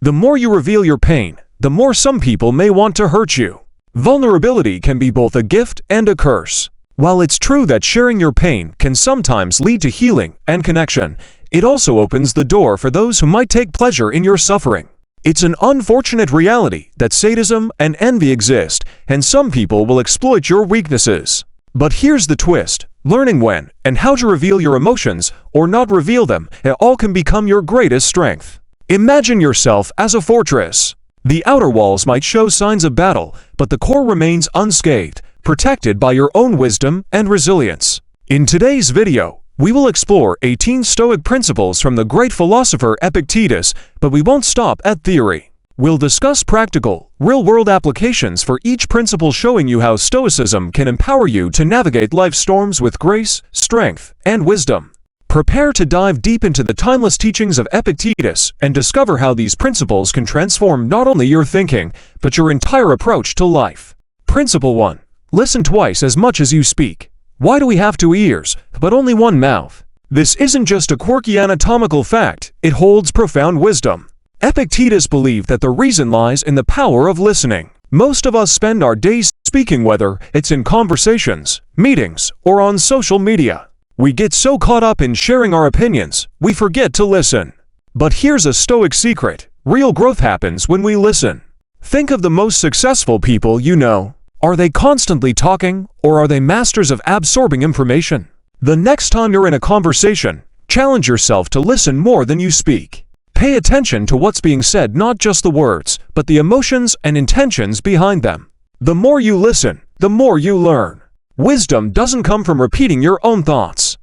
The more you reveal your pain, the more some people may want to hurt you. Vulnerability can be both a gift and a curse. While it's true that sharing your pain can sometimes lead to healing and connection, it also opens the door for those who might take pleasure in your suffering. It's an unfortunate reality that sadism and envy exist, and some people will exploit your weaknesses. But here's the twist. Learning when and how to reveal your emotions or not reveal them, it all can become your greatest strength. Imagine yourself as a fortress. The outer walls might show signs of battle, but the core remains unscathed, protected by your own wisdom and resilience. In today's video, we will explore 18 Stoic principles from the great philosopher Epictetus, but we won't stop at theory. We'll discuss practical, real-world applications for each principle, showing you how Stoicism can empower you to navigate life's storms with grace, strength, and wisdom. Prepare to dive deep into the timeless teachings of Epictetus and discover how these principles can transform not only your thinking, but your entire approach to life. Principle 1. Listen twice as much as you speak. Why do we have 2 ears, but only 1 mouth? This isn't just a quirky anatomical fact, it holds profound wisdom. Epictetus believed that the reason lies in the power of listening. Most of us spend our days speaking, whether it's in conversations, meetings, or on social media. We get so caught up in sharing our opinions, we forget to listen. But here's a Stoic secret. Real growth happens when we listen. Think of the most successful people you know. Are they constantly talking, or are they masters of absorbing information? The next time you're in a conversation, challenge yourself to listen more than you speak. Pay attention to what's being said, not just the words, but the emotions and intentions behind them. The more you listen, the more you learn. Wisdom doesn't come from repeating your own thoughts.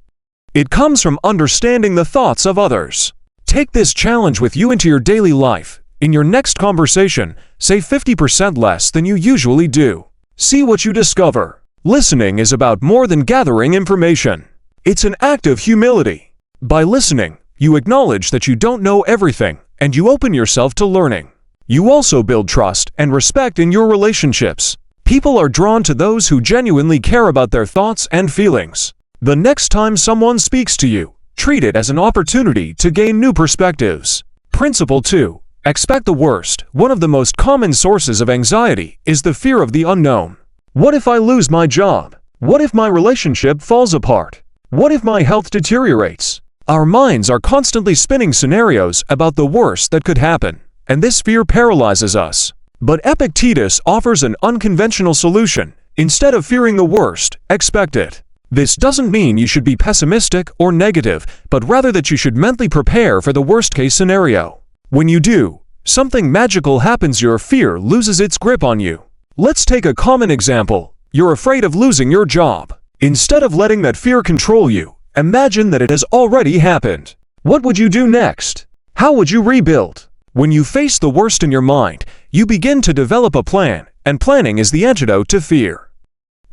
It comes from understanding the thoughts of others. Take this challenge with you into your daily life. In your next conversation, say 50% less than you usually do. See what you discover. Listening is about more than gathering information. It's an act of humility. By listening, you acknowledge that you don't know everything, and you open yourself to learning. You also build trust and respect in your relationships. People are drawn to those who genuinely care about their thoughts and feelings. The next time someone speaks to you, treat it as an opportunity to gain new perspectives. Principle 2. Expect the worst. One of the most common sources of anxiety is the fear of the unknown. What if I lose my job? What if my relationship falls apart? What if my health deteriorates? Our minds are constantly spinning scenarios about the worst that could happen, and this fear paralyzes us. But Epictetus offers an unconventional solution. Instead of fearing the worst, expect it. This doesn't mean you should be pessimistic or negative, but rather that you should mentally prepare for the worst-case scenario. When you do, something magical happens. Your fear loses its grip on you. Let's take a common example. You're afraid of losing your job. Instead of letting that fear control you, imagine that it has already happened. What would you do next? How would you rebuild? When you face the worst in your mind, you begin to develop a plan, and planning is the antidote to fear.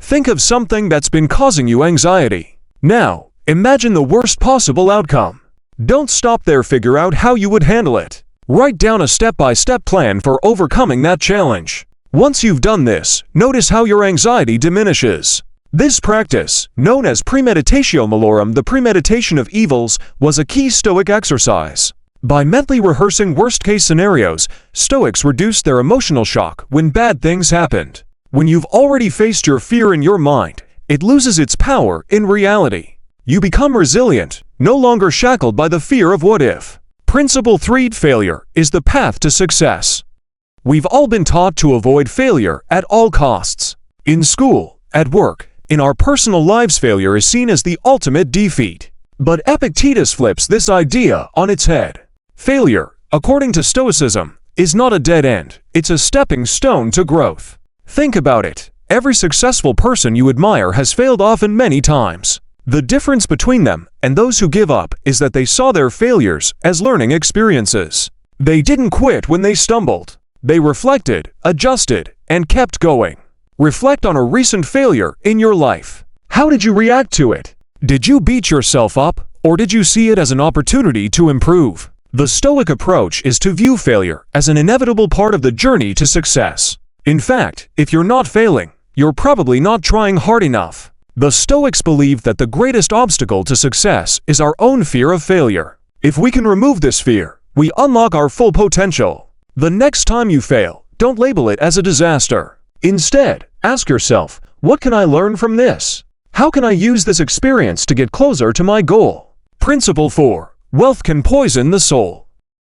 Think of something that's been causing you anxiety. Now, imagine the worst possible outcome. Don't stop there. Figure out how you would handle it. Write down a step-by-step plan for overcoming that challenge. Once you've done this, notice how your anxiety diminishes. This practice, known as premeditatio malorum, the premeditation of evils, was a key Stoic exercise. By mentally rehearsing worst-case scenarios, Stoics reduced their emotional shock when bad things happened. When you've already faced your fear in your mind, it loses its power in reality. You become resilient, no longer shackled by the fear of what if. Principle 3. Failure is the path to success. We've all been taught to avoid failure at all costs. In school, at work, in our personal lives, failure is seen as the ultimate defeat. But Epictetus flips this idea on its head. Failure, according to Stoicism, is not a dead end. It's a stepping stone to growth. Think about it. Every successful person you admire has failed, often many times. The difference between them and those who give up is that they saw their failures as learning experiences. They didn't quit when they stumbled. They reflected, adjusted, and kept going. Reflect on a recent failure in your life. How did you react to it? Did you beat yourself up, or did you see it as an opportunity to improve? The Stoic approach is to view failure as an inevitable part of the journey to success. In fact, if you're not failing, you're probably not trying hard enough. The Stoics believe that the greatest obstacle to success is our own fear of failure. If we can remove this fear, we unlock our full potential. The next time you fail, don't label it as a disaster. Instead, ask yourself, what can I learn from this? How can I use this experience to get closer to my goal? Principle 4. Wealth can poison the soul.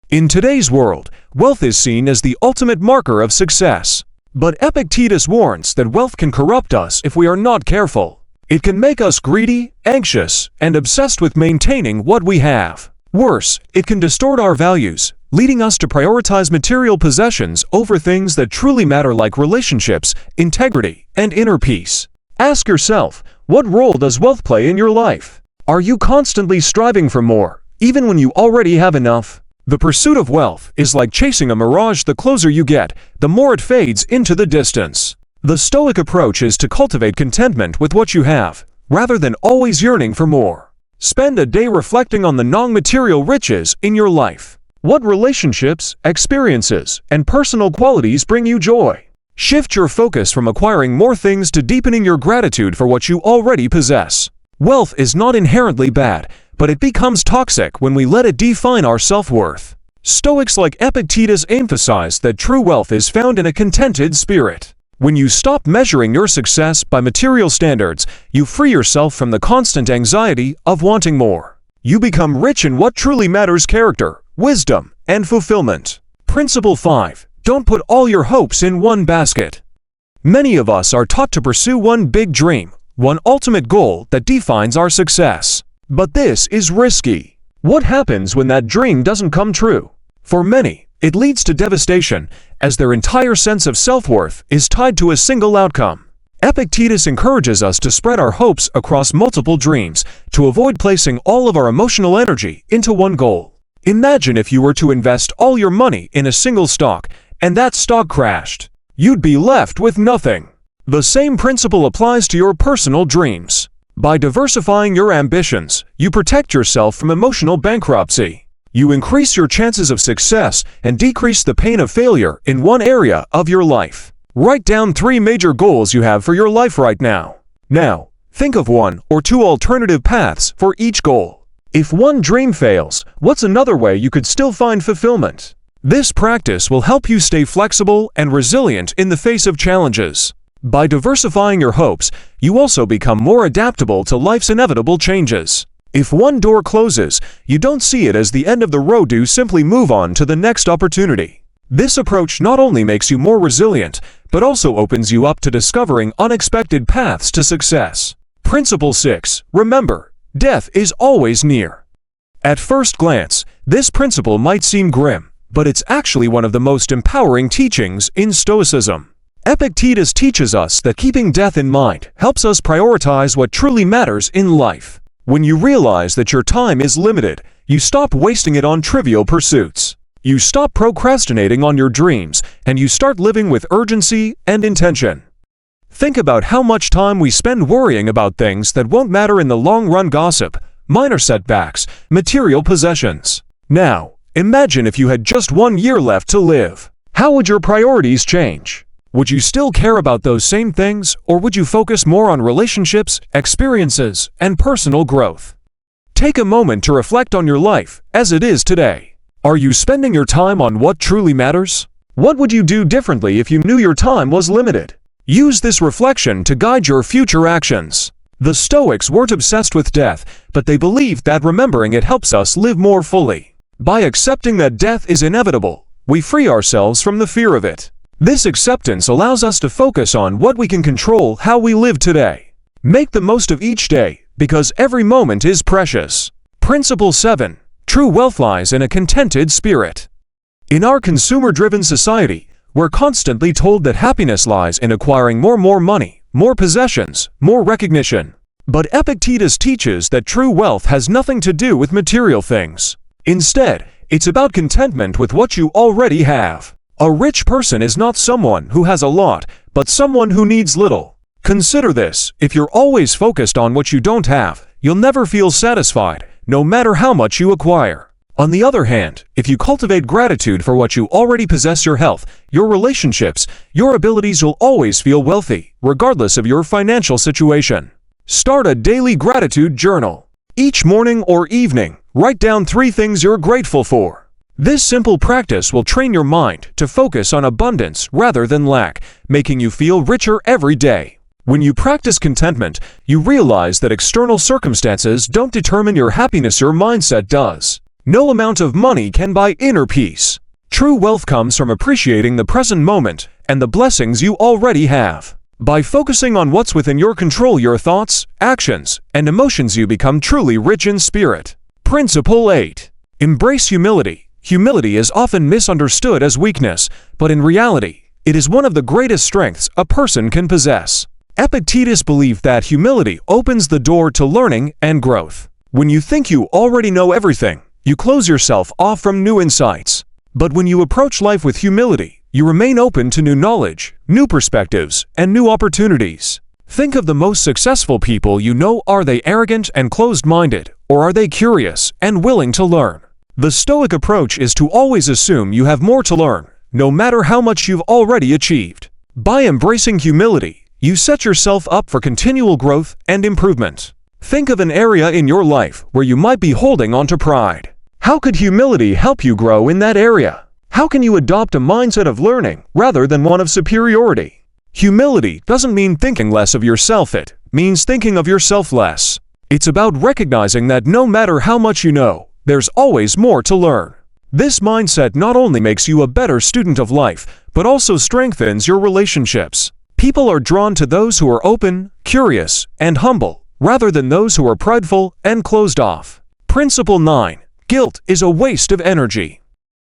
In today's world, wealth is seen as the ultimate marker of success. But Epictetus warns that wealth can corrupt us if we are not careful. It can make us greedy, anxious, and obsessed with maintaining what we have. Worse, it can distort our values, leading us to prioritize material possessions over things that truly matter like relationships, integrity, and inner peace. Ask yourself, what role does wealth play in your life? Are you constantly striving for more, even when you already have enough? The pursuit of wealth is like chasing a mirage. The closer you get, the more it fades into the distance. The Stoic approach is to cultivate contentment with what you have, rather than always yearning for more. Spend a day reflecting on the non-material riches in your life. What relationships, experiences, and personal qualities bring you joy? Shift your focus from acquiring more things to deepening your gratitude for what you already possess. Wealth is not inherently bad, but it becomes toxic when we let it define our self-worth. Stoics like Epictetus emphasize that true wealth is found in a contented spirit. When you stop measuring your success by material standards, you free yourself from the constant anxiety of wanting more. You become rich in what truly matters: character, wisdom, and fulfillment. Principle 5. Don't put all your hopes in one basket. Many of us are taught to pursue one big dream, one ultimate goal that defines our success. But this is risky. What happens when that dream doesn't come true? For many, it leads to devastation, as their entire sense of self-worth is tied to a single outcome. Epictetus encourages us to spread our hopes across multiple dreams, to avoid placing all of our emotional energy into one goal. Imagine if you were to invest all your money in a single stock, and that stock crashed. You'd be left with nothing. The same principle applies to your personal dreams. By diversifying your ambitions, you protect yourself from emotional bankruptcy. You increase your chances of success and decrease the pain of failure in one area of your life. Write down 3 major goals you have for your life right now. Now, think of 1 or 2 alternative paths for each goal. If one dream fails, what's another way you could still find fulfillment? This practice will help you stay flexible and resilient in the face of challenges. By diversifying your hopes, you also become more adaptable to life's inevitable changes. If one door closes, you don't see it as the end of the road. You simply move on to the next opportunity. This approach not only makes you more resilient, but also opens you up to discovering unexpected paths to success. Principle 6. Remember, death is always near. At first glance, this principle might seem grim, but it's actually one of the most empowering teachings in Stoicism. Epictetus teaches us that keeping death in mind helps us prioritize what truly matters in life. When you realize that your time is limited, you stop wasting it on trivial pursuits. You stop procrastinating on your dreams, and you start living with urgency and intention. Think about how much time we spend worrying about things that won't matter in the long run: gossip, minor setbacks, material possessions. Now, imagine if you had just 1 year left to live. How would your priorities change? Would you still care about those same things, or would you focus more on relationships, experiences, and personal growth? Take a moment to reflect on your life as it is today. Are you spending your time on what truly matters? What would you do differently if you knew your time was limited? Use this reflection to guide your future actions. The Stoics weren't obsessed with death, but they believed that remembering it helps us live more fully. By accepting that death is inevitable, we free ourselves from the fear of it. This acceptance allows us to focus on what we can control: how we live today. Make the most of each day, because every moment is precious. Principle 7. True wealth lies in a contented spirit. In our consumer-driven society, we're constantly told that happiness lies in acquiring more money, more possessions, more recognition. But Epictetus teaches that true wealth has nothing to do with material things. Instead, it's about contentment with what you already have. A rich person is not someone who has a lot, but someone who needs little. Consider this: if you're always focused on what you don't have, you'll never feel satisfied, no matter how much you acquire. On the other hand, if you cultivate gratitude for what you already possess, your health, your relationships, your abilities, you'll always feel wealthy, regardless of your financial situation. Start a daily gratitude journal. Each morning or evening, write down 3 things you're grateful for. This simple practice will train your mind to focus on abundance rather than lack, making you feel richer every day. When you practice contentment, you realize that external circumstances don't determine your happiness, your mindset does. No amount of money can buy inner peace. True wealth comes from appreciating the present moment and the blessings you already have. By focusing on what's within your control, your thoughts, actions, and emotions, you become truly rich in spirit. Principle 8. Embrace humility. Humility is often misunderstood as weakness, but in reality, it is one of the greatest strengths a person can possess. Epictetus believed that humility opens the door to learning and growth. When you think you already know everything, you close yourself off from new insights. But when you approach life with humility, you remain open to new knowledge, new perspectives, and new opportunities. Think of the most successful people you know. Are they arrogant and closed-minded, or are they curious and willing to learn? The Stoic approach is to always assume you have more to learn, no matter how much you've already achieved. By embracing humility, you set yourself up for continual growth and improvement. Think of an area in your life where you might be holding on to pride. How could humility help you grow in that area? How can you adopt a mindset of learning rather than one of superiority? Humility doesn't mean thinking less of yourself, it means thinking of yourself less. It's about recognizing that no matter how much you know, there's always more to learn. This mindset not only makes you a better student of life, but also strengthens your relationships. People are drawn to those who are open, curious, and humble, rather than those who are prideful and closed off. Principle 9. Guilt is a waste of energy.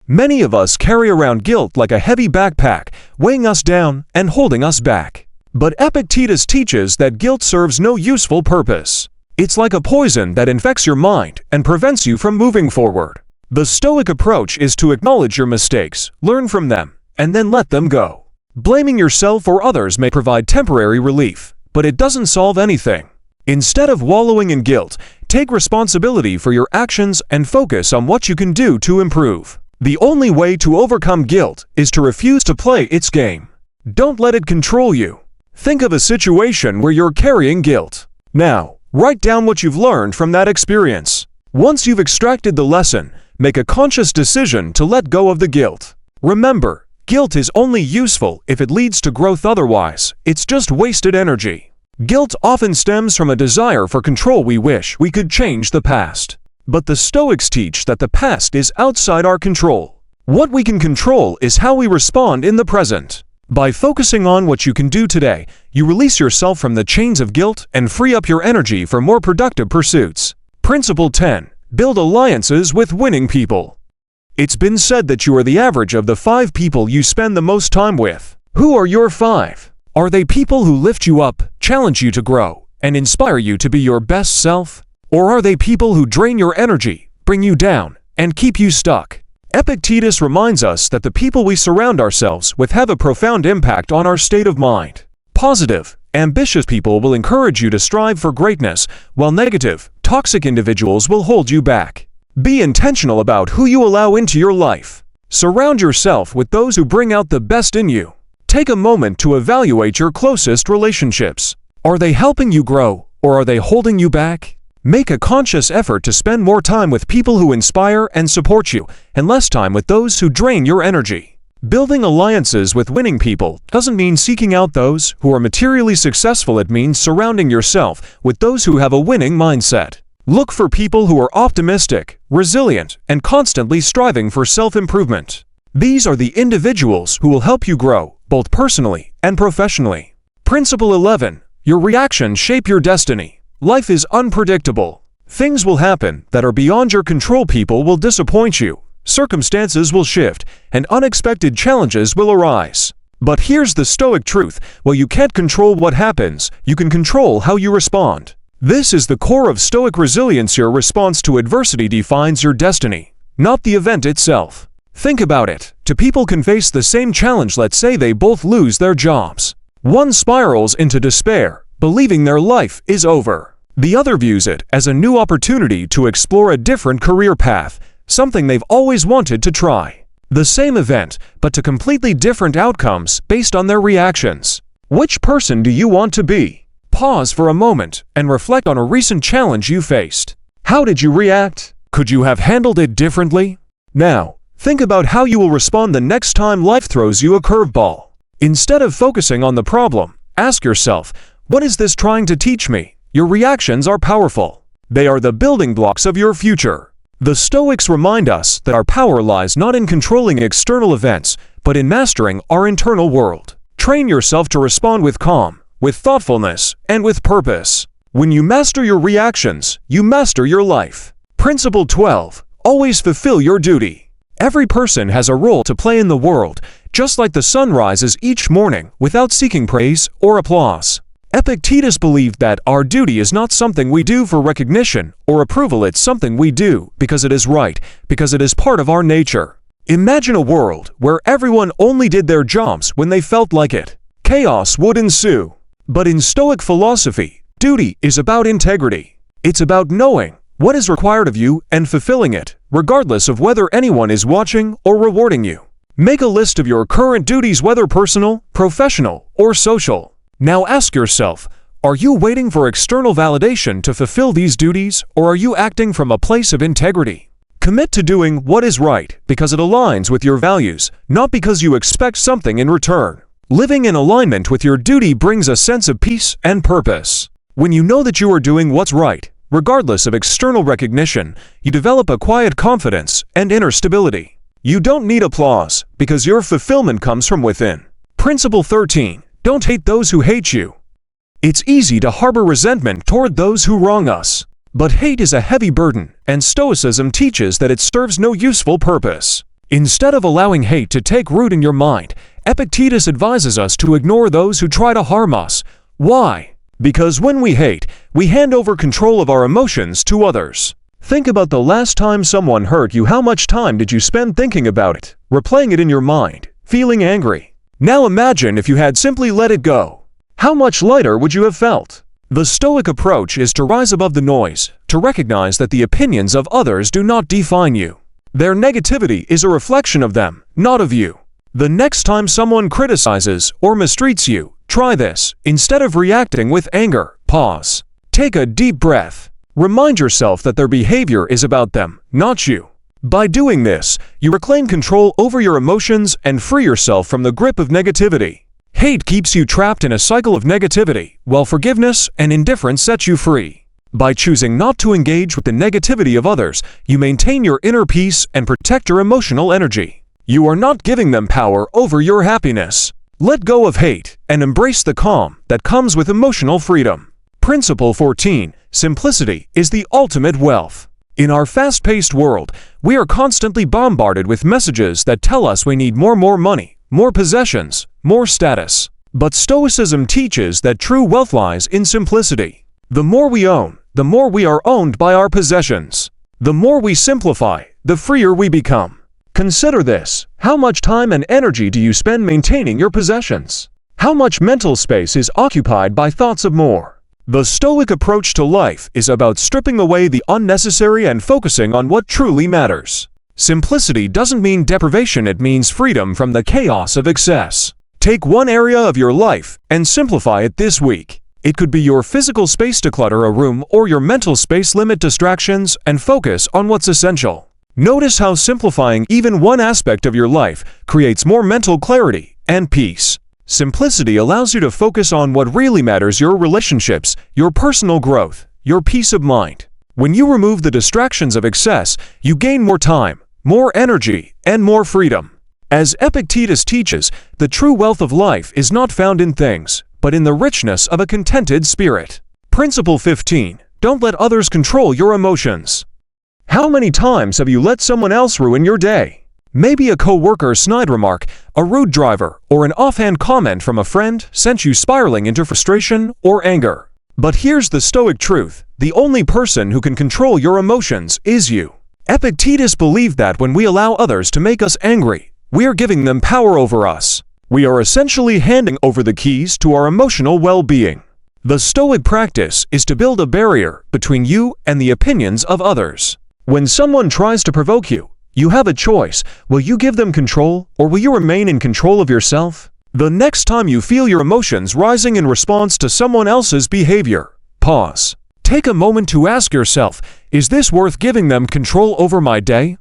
Many of us carry around guilt like a heavy backpack, weighing us down and holding us back. But Epictetus teaches that guilt serves no useful purpose. It's like a poison that infects your mind and prevents you from moving forward. The Stoic approach is to acknowledge your mistakes, learn from them, and then let them go. Blaming yourself or others may provide temporary relief, but it doesn't solve anything. Instead of wallowing in guilt, take responsibility for your actions and focus on what you can do to improve. The only way to overcome guilt is to refuse to play its game. Don't let it control you. Think of a situation where you're carrying guilt. Now, write down what you've learned from that experience. Once you've extracted the lesson, make a conscious decision to let go of the guilt. Remember, guilt is only useful if it leads to growth, otherwise, it's just wasted energy. Guilt often stems from a desire for control. We wish we could change the past. But the Stoics teach that the past is outside our control. What we can control is how we respond in the present. By focusing on what you can do today, you release yourself from the chains of guilt and free up your energy for more productive pursuits. Principle 10. Build alliances with winning people. It's been said that you are the average of the 5 people you spend the most time with. Who are your 5? Are they people who lift you up, challenge you to grow, and inspire you to be your best self? Or are they people who drain your energy, bring you down, and keep you stuck? Epictetus reminds us that the people we surround ourselves with have a profound impact on our state of mind. Positive, ambitious people will encourage you to strive for greatness, while negative, toxic individuals will hold you back. Be intentional about who you allow into your life. Surround yourself with those who bring out the best in you. Take a moment to evaluate your closest relationships. Are they helping you grow, or are they holding you back? Make a conscious effort to spend more time with people who inspire and support you, and less time with those who drain your energy. Building alliances with winning people doesn't mean seeking out those who are materially successful. It means surrounding yourself with those who have a winning mindset. Look for people who are optimistic, resilient, and constantly striving for self-improvement. These are the individuals who will help you grow, both personally and professionally. Principle 11. Your reactions shape your destiny. Life is unpredictable. Things will happen that are beyond your control. People will disappoint you, circumstances will shift, and unexpected challenges will arise. But here's the Stoic truth: while you can't control what happens, you can control how you respond. This is the core of Stoic resilience. Your response to adversity defines your destiny, not the event itself. Think about it. Two people can face the same challenge. Let's say they both lose their jobs. One spirals into despair, believing their life is over. The other views it as a new opportunity to explore a different career path, something they've always wanted to try. The same event, but to completely different outcomes based on their reactions. Which person do you want to be? Pause for a moment and reflect on a recent challenge you faced. How did you react? Could you have handled it differently? Now, Think about how you will respond the next time life throws you a curveball. Instead of focusing on the problem, ask yourself, what is this trying to teach me? Your reactions are powerful. They are the building blocks of your future. The Stoics remind us that our power lies not in controlling external events, but in mastering our internal world. Train yourself to respond with calm, with thoughtfulness, and with purpose. When you master your reactions, you master your life. Principle 12. Always fulfill your duty. Every person has a role to play in the world, just like the sun rises each morning without seeking praise or applause. Epictetus believed that our duty is not something we do for recognition or approval, it's something we do because it is right, because it is part of our nature. Imagine a world where everyone only did their jobs when they felt like it. Chaos would ensue. But in Stoic philosophy, duty is about integrity. It's about knowing what is required of you and fulfilling it, regardless of whether anyone is watching or rewarding you. Make a list of your current duties, whether personal, professional, or social. Now ask yourself, are you waiting for external validation to fulfill these duties, or are you acting from a place of integrity? Commit to doing what is right because it aligns with your values, not because you expect something in return. Living in alignment with your duty brings a sense of peace and purpose. When you know that you are doing what's right, regardless of external recognition, you develop a quiet confidence and inner stability. You don't need applause because your fulfillment comes from within. Principle 13. Don't hate those who hate you. It's easy to harbor resentment toward those who wrong us. But hate is a heavy burden, and Stoicism teaches that it serves no useful purpose. Instead of allowing hate to take root in your mind, Epictetus advises us to ignore those who try to harm us. Why? Because when we hate, we hand over control of our emotions to others. Think about the last time someone hurt you. How much time did you spend thinking about it, replaying it in your mind, feeling angry? Now imagine if you had simply let it go. How much lighter would you have felt? The Stoic approach is to rise above the noise, to recognize that the opinions of others do not define you. Their negativity is a reflection of them, not of you. The next time someone criticizes or mistreats you, try this. Instead of reacting with anger, pause. Take a deep breath. Remind yourself that their behavior is about them, not you. By doing this, you reclaim control over your emotions and free yourself from the grip of negativity. Hate keeps you trapped in a cycle of negativity, while forgiveness and indifference set you free. By choosing not to engage with the negativity of others, you maintain your inner peace and protect your emotional energy. You are not giving them power over your happiness. Let go of hate and embrace the calm that comes with emotional freedom. Principle 14. Simplicity is the ultimate wealth. In our fast-paced world, we are constantly bombarded with messages that tell us we need more money, more possessions, more status. But Stoicism teaches that true wealth lies in simplicity. The more we own, the more we are owned by our possessions. The more we simplify, the freer we become. Consider this. How much time and energy do you spend maintaining your possessions? How much mental space is occupied by thoughts of more? The Stoic approach to life is about stripping away the unnecessary and focusing on what truly matters. Simplicity doesn't mean deprivation, it means freedom from the chaos of excess. Take one area of your life and simplify it this week. It could be your physical space, declutter a room, or your mental space, limit distractions and focus on what's essential. Notice how simplifying even one aspect of your life creates more mental clarity and peace. Simplicity allows you to focus on what really matters: your relationships, your personal growth, your peace of mind. When you remove the distractions of excess, you gain more time, more energy, and more freedom. As Epictetus teaches, the true wealth of life is not found in things, but in the richness of a contented spirit. Principle 15. Don't let others control your emotions. How many times have you let someone else ruin your day? Maybe a co-worker's snide remark, a rude driver, or an offhand comment from a friend sent you spiraling into frustration or anger. But here's the Stoic truth: the only person who can control your emotions is you. Epictetus believed that when we allow others to make us angry, we are giving them power over us. We are essentially handing over the keys to our emotional well-being. The Stoic practice is to build a barrier between you and the opinions of others. When someone tries to provoke you, you have a choice. Will you give them control, or will you remain in control of yourself? The next time you feel your emotions rising in response to someone else's behavior, pause. Take a moment to ask yourself, is this worth giving them control over my day?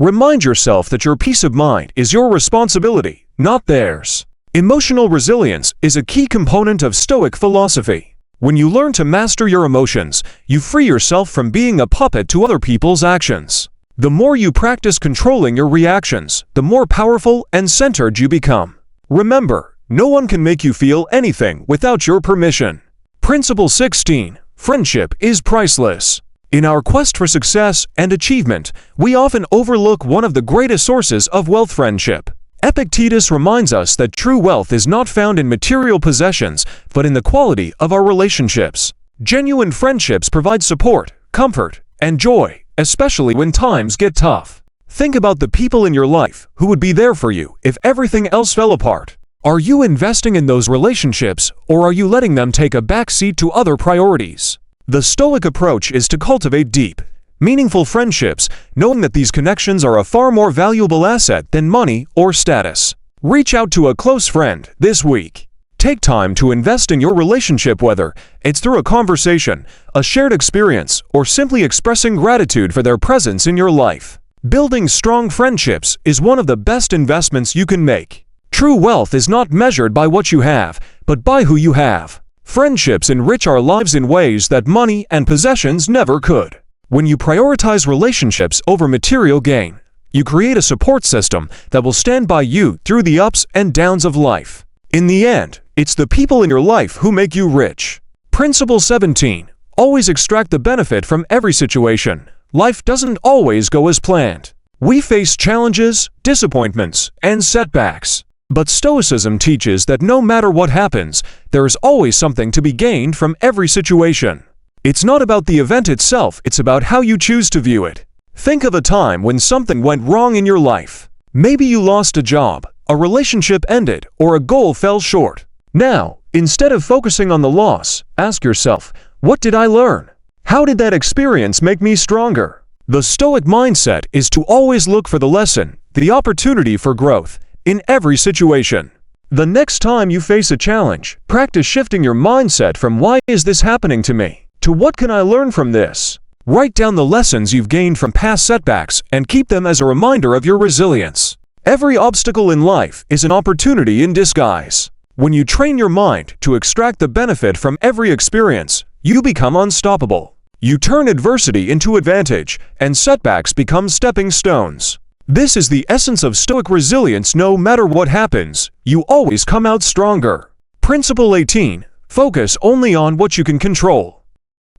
Remind yourself that your peace of mind is your responsibility, not theirs. Emotional resilience is a key component of Stoic philosophy. When you learn to master your emotions, you free yourself from being a puppet to other people's actions. The more you practice controlling your reactions, the more powerful and centered you become. Remember, no one can make you feel anything without your permission. Principle 16. Friendship is priceless. In our quest for success and achievement, we often overlook one of the greatest sources of wealth: friendship. Epictetus reminds us that true wealth is not found in material possessions, but in the quality of our relationships. Genuine friendships provide support, comfort, and joy, especially when times get tough. Think about the people in your life who would be there for you if everything else fell apart. Are you investing in those relationships, or are you letting them take a backseat to other priorities? The Stoic approach is to cultivate deep, meaningful friendships, knowing that these connections are a far more valuable asset than money or status. Reach out to a close friend this week. Take time to invest in your relationship, whether it's through a conversation, a shared experience, or simply expressing gratitude for their presence in your life. Building strong friendships is one of the best investments you can make. True wealth is not measured by what you have, but by who you have. Friendships enrich our lives in ways that money and possessions never could. When you prioritize relationships over material gain, you create a support system that will stand by you through the ups and downs of life. In the end, it's the people in your life who make you rich. Principle 17. Always extract the benefit from every situation. Life doesn't always go as planned. We face challenges, disappointments, and setbacks. But Stoicism teaches that no matter what happens, there is always something to be gained from every situation. It's not about the event itself, it's about how you choose to view it. Think of a time when something went wrong in your life. Maybe you lost a job, a relationship ended, or a goal fell short. Now, instead of focusing on the loss, ask yourself, what did I learn? How did that experience make me stronger? The Stoic mindset is to always look for the lesson, the opportunity for growth, in every situation. The next time you face a challenge, practice shifting your mindset from "why is this happening to me?" to "what can I learn from this?" Write down the lessons you've gained from past setbacks and keep them as a reminder of your resilience. Every obstacle in life is an opportunity in disguise. When you train your mind to extract the benefit from every experience, you become unstoppable. You turn adversity into advantage, and setbacks become stepping stones. This is the essence of Stoic resilience. No matter what happens, you always come out stronger. Principle 18. Focus only on what you can control.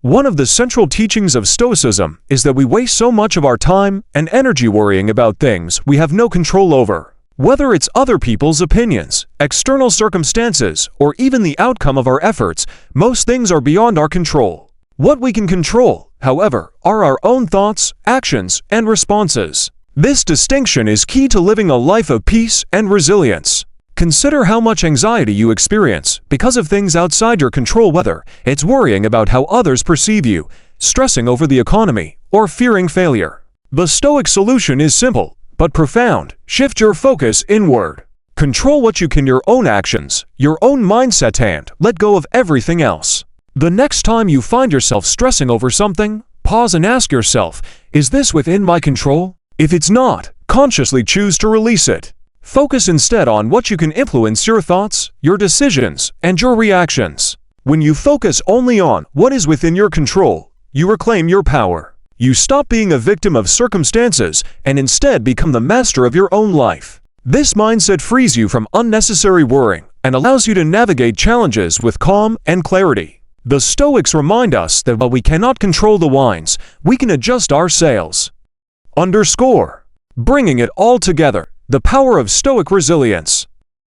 One of the central teachings of Stoicism is that we waste so much of our time and energy worrying about things we have no control over. Whether it's other people's opinions, external circumstances, or even the outcome of our efforts, most things are beyond our control. What we can control, however, are our own thoughts, actions, and responses. This distinction is key to living a life of peace and resilience. Consider how much anxiety you experience because of things outside your control, whether it's worrying about how others perceive you, stressing over the economy, or fearing failure. The Stoic solution is simple, but profound. Shift your focus inward. Control what you can: your own actions, your own mindset, and let go of everything else. The next time you find yourself stressing over something, pause and ask yourself, is this within my control? If it's not, consciously choose to release it. Focus instead on what you can influence: your thoughts, your decisions, and your reactions. When you focus only on what is within your control, you reclaim your power. You stop being a victim of circumstances and instead become the master of your own life. This mindset frees you from unnecessary worrying and allows you to navigate challenges with calm and clarity. The Stoics remind us that while we cannot control the winds, we can adjust our sails. Underscore. Bringing it all together. The power of Stoic resilience.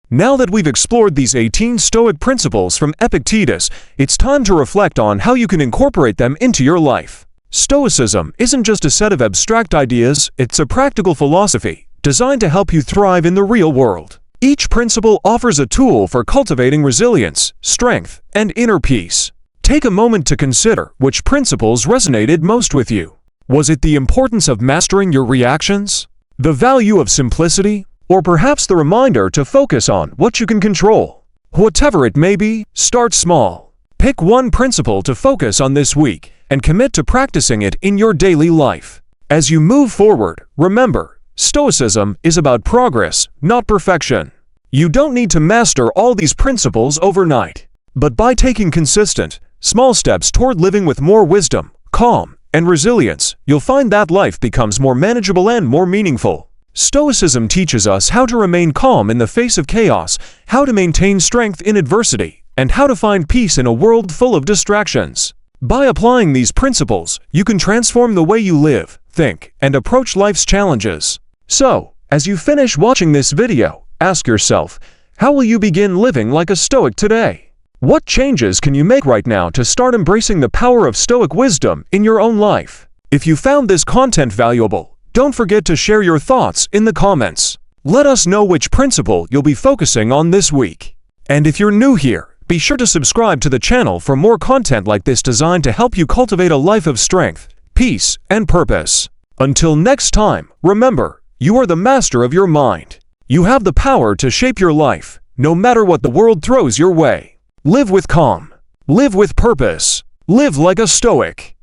Now that we've explored these 18 Stoic principles from Epictetus, it's time to reflect on how you can incorporate them into your life. Stoicism isn't just a set of abstract ideas, it's a practical philosophy designed to help you thrive in the real world. Each principle offers a tool for cultivating resilience, strength, and inner peace. Take a moment to consider which principles resonated most with you. Was it the importance of mastering your reactions? The value of simplicity? Or perhaps the reminder to focus on what you can control? Whatever it may be, start small. Pick one principle to focus on this week and commit to practicing it in your daily life. As you move forward, remember, Stoicism is about progress, not perfection. You don't need to master all these principles overnight. But by taking consistent, small steps toward living with more wisdom, calm, and resilience, you'll find that life becomes more manageable and more meaningful. Stoicism teaches us how to remain calm in the face of chaos, how to maintain strength in adversity, and how to find peace in a world full of distractions. By applying these principles, you can transform the way you live, think, and approach life's challenges. So, as you finish watching this video, ask yourself, how will you begin living like a Stoic today? What changes can you make right now to start embracing the power of Stoic wisdom in your own life? If you found this content valuable, don't forget to share your thoughts in the comments. Let us know which principle you'll be focusing on this week. And if you're new here, be sure to subscribe to the channel for more content like this designed to help you cultivate a life of strength, peace, and purpose. Until next time, remember, you are the master of your mind. You have the power to shape your life, no matter what the world throws your way. Live with calm. Live with purpose. Live like a Stoic.